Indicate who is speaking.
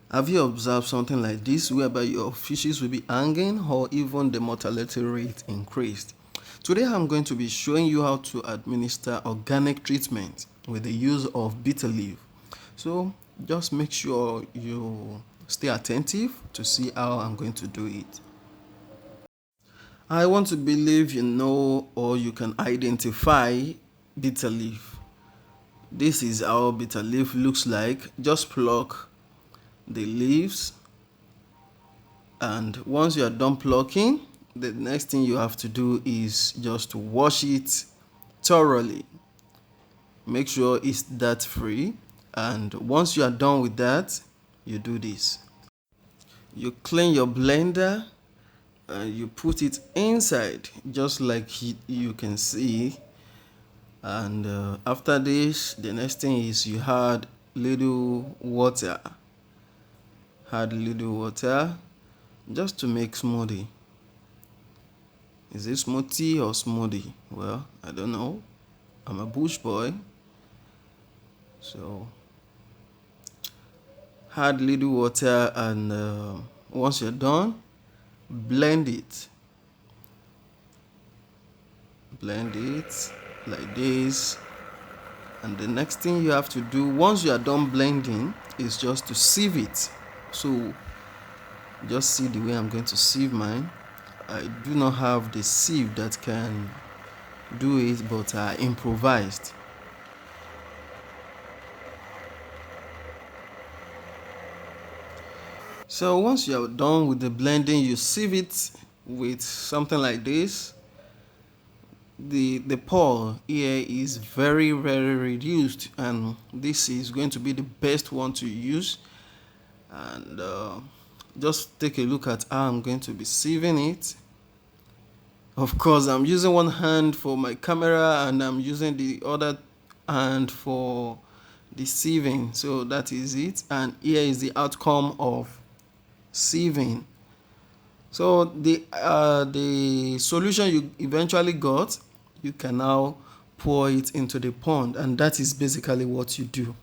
Speaker 1: Have you observed something like this whereby your fishes will be hanging or even the mortality rate increased? Today I'm going to be showing you how to administer organic treatment with the use of bitter leaf. So just make sure you stay attentive to see how I'm going to do it. I want to believe you know or you can identify bitter leaf. This is how bitter leaf looks like. Just pluck the leaves, and once you are done plucking, the next thing you have to do is just to wash it thoroughly. Make sure it's dirt free, and once you are done with that, you do this. You clean your blender and you put it inside just like you can see, and after this, the next thing is you add little water. Add little water just to make smoothie. Is it smoothie or smoothie? Well, I don't know. I'm a bush boy. So add little water, and once you're done, blend it. Blend it like this. And the next thing you have to do once you are done blending is just to sieve it. So just see the way I'm going to sieve mine. I do not have the sieve that can do it, but I improvised. So once you are done with the blending, you sieve it with something like this. The pore here is very reduced, and this is going to be the best one to use. And just take a look at how I'm going to be sieving it. Of course, I'm using one hand for my camera and I'm using the other hand for the sieving. So that is it, and here is the outcome of sieving. So the solution you eventually got, you can now pour it into the pond, and that is basically what you do.